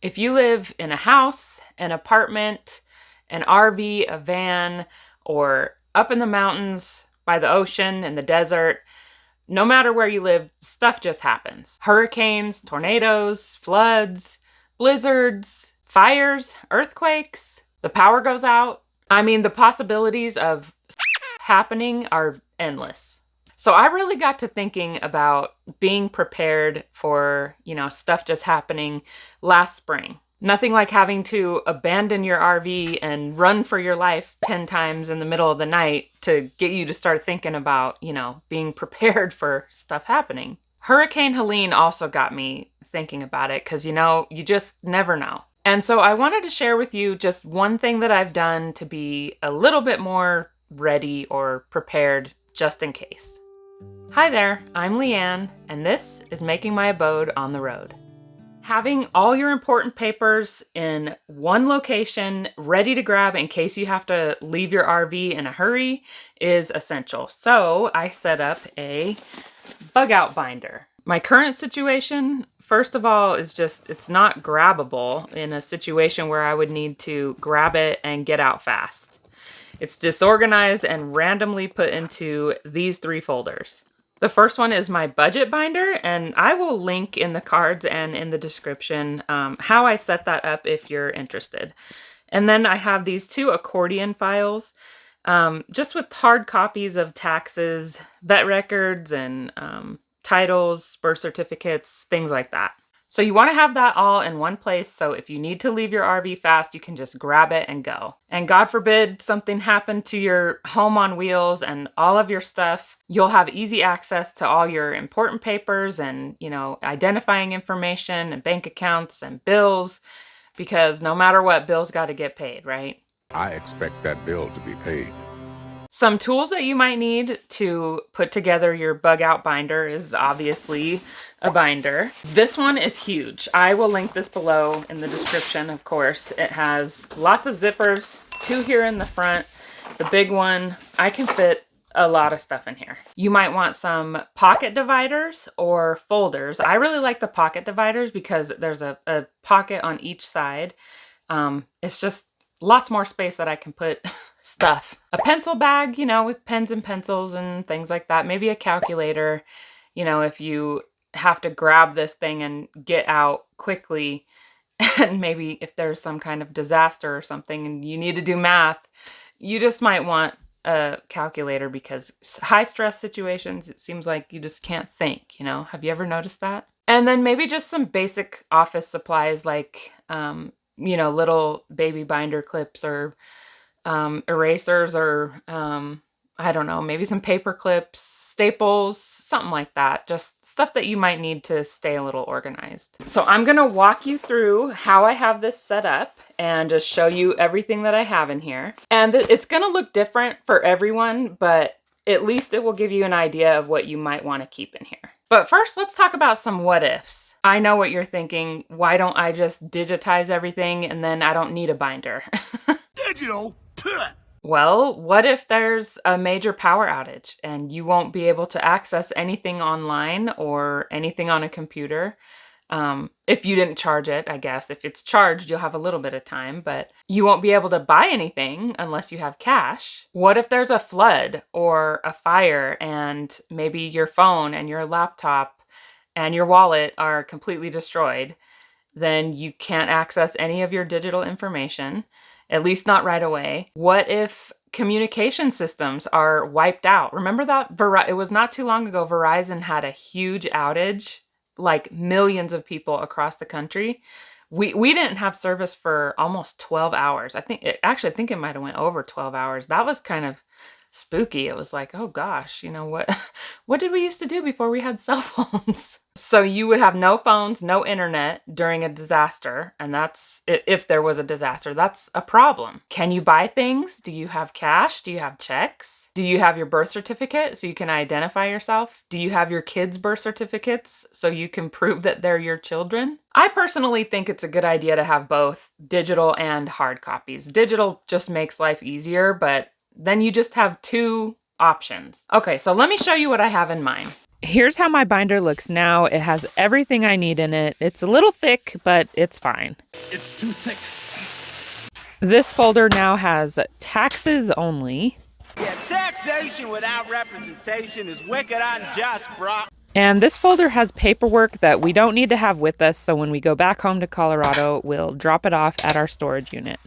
If you live in a house, an apartment, an RV, a van, or up in the mountains, by the ocean, in the desert, no matter where you live, stuff just happens. Hurricanes, tornadoes, floods, blizzards, fires, earthquakes, the power goes out. I mean, the possibilities of happening are endless. So I really got to thinking about being prepared for, stuff just happening last spring. Nothing like having to abandon your RV and run for your life 10 times in the middle of the night to get you to start thinking about, being prepared for stuff happening. Hurricane Helene also got me thinking about it because, you just never know. And so I wanted to share with you just one thing that I've done to be a little bit more ready or prepared just in case. Hi there, I'm Leanne, and this is Making My Abode on the Road. Having all your important papers in one location ready to grab in case you have to leave your RV in a hurry is essential. So I set up a bug out binder. My current situation, first of all, is just, it's not grabbable in a situation where I would need to grab it and get out fast. It's disorganized and randomly put into these 3 folders. The first one is my budget binder, and I will link in the cards and in the description how I set that up if you're interested. And then I have these 2 accordion files, just with hard copies of taxes, vet records, and titles, birth certificates, things like that. So you want to have that all in one place, so if you need to leave your RV fast, you can just grab it and go. And God forbid something happened to your home on wheels and all of your stuff, you'll have easy access to all your important papers and, identifying information and bank accounts and bills, because no matter what, bills got to get paid, right? I expect that bill to be paid. Some tools that you might need to put together your bug out binder is obviously a binder. This one is huge. I will link this below in the description, of course. It has lots of zippers, 2 here in the front. The big one, I can fit a lot of stuff in here. You might want some pocket dividers or folders. I really like the pocket dividers because there's a pocket on each side. It's just lots more space that I can put stuff. A pencil bag, with pens and pencils and things like that. Maybe a calculator, if you have to grab this thing and get out quickly. And maybe if there's some kind of disaster or something and you need to do math, you just might want a calculator because high stress situations, it seems like you just can't think, Have you ever noticed that? And then maybe just some basic office supplies like, little baby binder clips or erasers or, I don't know, maybe some paper clips, staples, something like that. Just stuff that you might need to stay a little organized. So I'm going to walk you through how I have this set up and just show you everything that I have in here. And it's going to look different for everyone, but at least it will give you an idea of what you might want to keep in here. But first, let's talk about some what ifs. I know what you're thinking. Why don't I just digitize everything and then I don't need a binder? Digital? Well, what if there's a major power outage and you won't be able to access anything online or anything on a computer? If you didn't charge it, I guess. If it's charged, you'll have a little bit of time, but you won't be able to buy anything unless you have cash. What if there's a flood or a fire and maybe your phone and your laptop and your wallet are completely destroyed? Then you can't access any of your digital information, at least not right away. What if communication systems are wiped out? Remember that it was not too long ago, Verizon had a huge outage, like millions of people across the country. We didn't have service for almost 12 hours. I think it might have went over 12 hours. That was kind of spooky. It was like, oh gosh, what did we used to do before we had cell phones? So you would have no phones, no internet during a disaster. And that's, if there was a disaster, that's a problem. Can you buy things? Do you have cash? Do you have checks? Do you have your birth certificate so you can identify yourself? Do you have your kids' birth certificates so you can prove that they're your children? I personally think it's a good idea to have both digital and hard copies. Digital just makes life easier, but then you just have 2 options. Okay, so let me show you what I have in mind. Here's how my binder looks now. It has everything I need in it. It's a little thick, but it's fine. It's too thick. This folder now has taxes only. Yeah, taxation without representation is wicked unjust, bro. And this folder has paperwork that we don't need to have with us, so when we go back home to Colorado, we'll drop it off at our storage unit.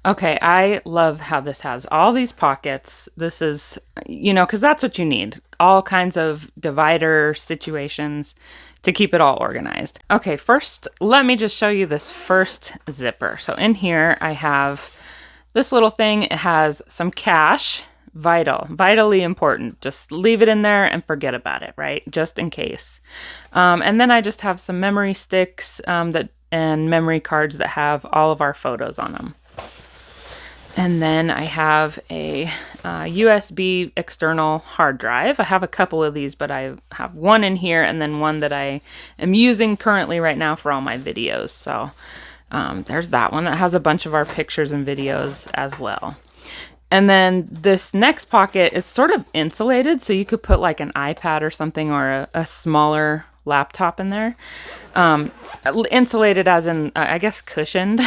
Okay, I love how this has all these pockets. This is, because that's what you need. All kinds of divider situations to keep it all organized. Okay, first, let me just show you this first zipper. So in here, I have this little thing. It has some cash. Vitally important. Just leave it in there and forget about it, right? Just in case. And then I just have some memory sticks and memory cards that have all of our photos on them. And then I have a USB external hard drive. I have a couple of these, but I have one in here and then one that I am using currently right now for all my videos. So there's that one that has a bunch of our pictures and videos as well. And then this next pocket, it's sort of insulated, so you could put like an iPad or something or a smaller laptop in there. Insulated as in, I guess cushioned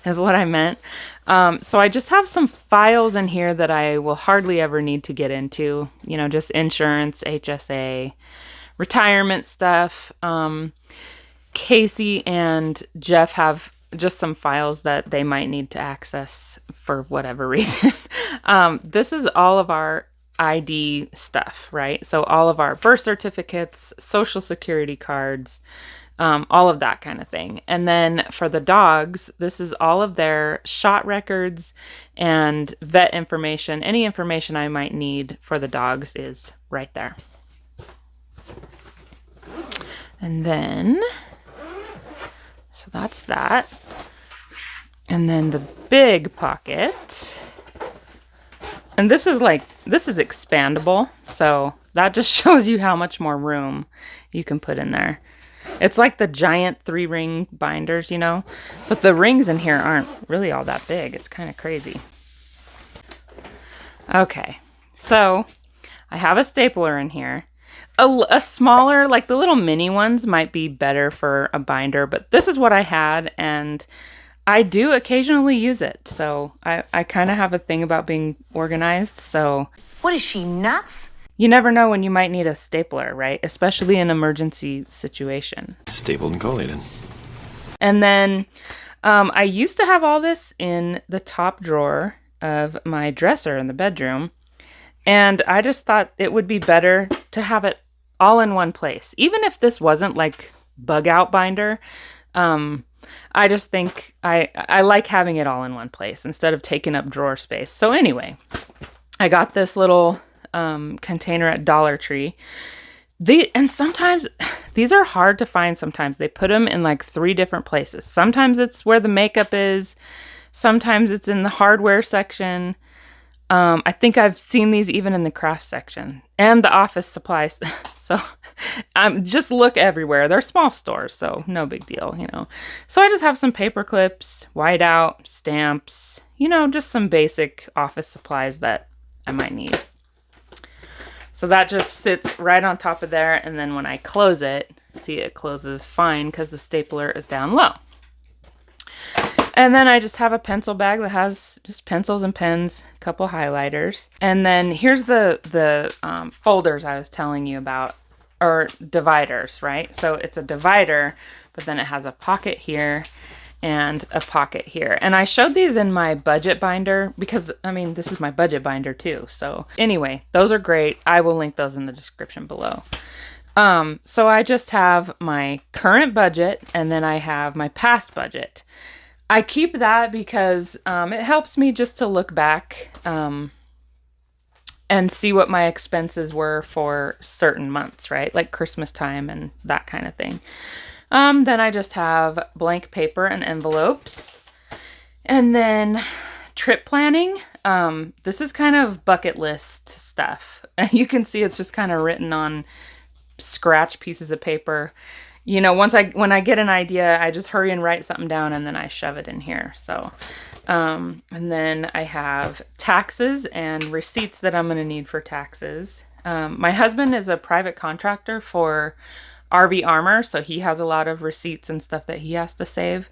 is what I meant. So I just have some files in here that I will hardly ever need to get into, just insurance, HSA, retirement stuff. Casey and Jeff have just some files that they might need to access for whatever reason. This is all of our ID stuff, right? So all of our birth certificates, social security cards, all of that kind of thing. And then for the dogs, this is all of their shot records and vet information. Any information I might need for the dogs is right there. And then, so that's that. And then the big pocket, and this is expandable. So that just shows you how much more room you can put in there. It's like the giant 3-ring binders, but the rings in here aren't really all that big. It's kind of crazy. Okay, so I have a stapler in here. A smaller, like the little mini ones might be better for a binder, but this is what I had, and I do occasionally use it. So I kind of have a thing about being organized, so. What is she, nuts? You never know when you might need a stapler, right? Especially in an emergency situation. Stapled and collated. And then I used to have all this in the top drawer of my dresser in the bedroom. And I just thought it would be better to have it all in one place. Even if this wasn't like bug out binder, I just think I like having it all in one place instead of taking up drawer space. So anyway, I got this little container at Dollar Tree. And sometimes these are hard to find. Sometimes they put them in like 3 different places. Sometimes it's where the makeup is. Sometimes it's in the hardware section. I think I've seen these even in the craft section and the office supplies. So just look everywhere. They're small stores, so no big deal, So I just have some paper clips, whiteout, stamps, just some basic office supplies that I might need. So that just sits right on top of there. And then when I close it, see, it closes fine because the stapler is down low. And then I just have a pencil bag that has just pencils and pens, a couple highlighters. And then here's the folders I was telling you about, or dividers, right? So it's a divider, but then it has a pocket here and a pocket here. And I showed these in my budget binder because, this is my budget binder too. So anyway, those are great. I will link those in the description below. So I just have my current budget and then I have my past budget. I keep that because it helps me just to look back and see what my expenses were for certain months, right? Like Christmas time and that kind of thing. Then I just have blank paper and envelopes. And then trip planning. This is kind of bucket list stuff. You can see it's just kind of written on scratch pieces of paper. When I get an idea, I just hurry and write something down and then I shove it in here. So, and then I have taxes and receipts that I'm going to need for taxes. My husband is a private contractor for RV Armor, so he has a lot of receipts and stuff that he has to save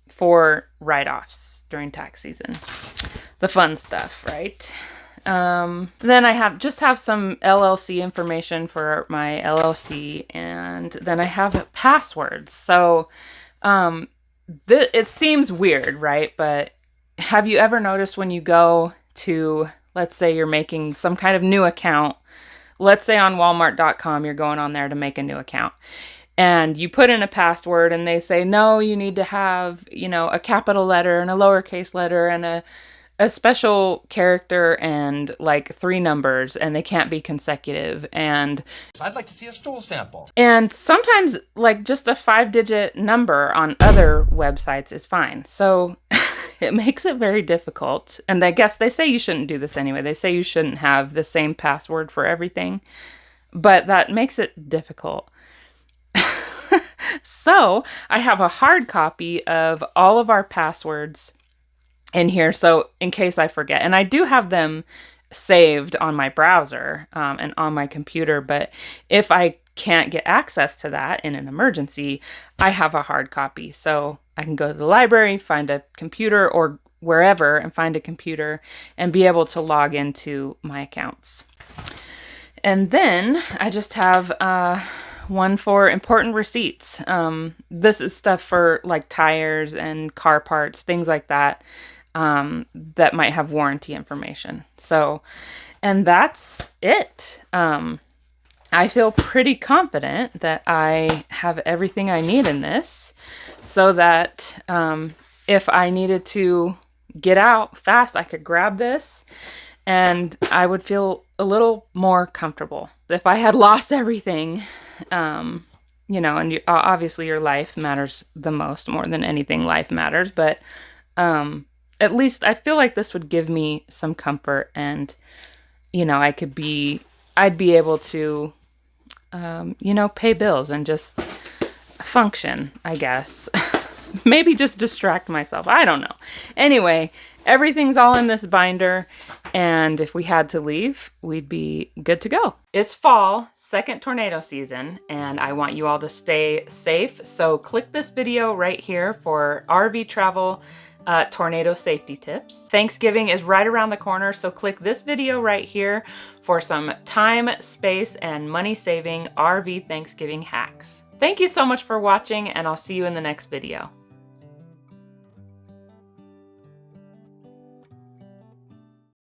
for write-offs during tax season. The fun stuff, right? Then I have some LLC information for my LLC, and then I have passwords. So it seems weird, right? But have you ever noticed when you go to, let's say you're making some kind of new account, let's say on Walmart.com, you're going on there to make a new account, and you put in a password and they say, no, you need to have, a capital letter and a lowercase letter and a special character and like 3 numbers, and they can't be consecutive. And I'd like to see a stool sample. And sometimes like just a 5-digit number on other websites is fine. So it makes it very difficult. And I guess they say you shouldn't do this anyway. They say you shouldn't have the same password for everything, but that makes it difficult. So I have a hard copy of all of our passwords in here, so in case I forget. And I do have them saved on my browser and on my computer, but if I can't get access to that in an emergency, I have a hard copy. So I can go to the library, find a computer, or wherever, and find a computer and be able to log into my accounts. And then I just have one for important receipts. This is stuff for like tires and car parts, things like that. That might have warranty information. So, and that's it. I feel pretty confident that I have everything I need in this, so that if I needed to get out fast, I could grab this and I would feel a little more comfortable. If I had lost everything, and obviously your life matters the most, more than anything life matters, but at least I feel like this would give me some comfort, and, I'd be able to, pay bills and just function, I guess. Maybe just distract myself. I don't know. Anyway, everything's all in this binder, and if we had to leave, we'd be good to go. It's fall, second tornado season, and I want you all to stay safe. So click this video right here for RV travel tornado safety tips. Thanksgiving is right around the corner, so click this video right here for some time, space, and money-saving RV Thanksgiving hacks. Thank you so much for watching, and I'll see you in the next video.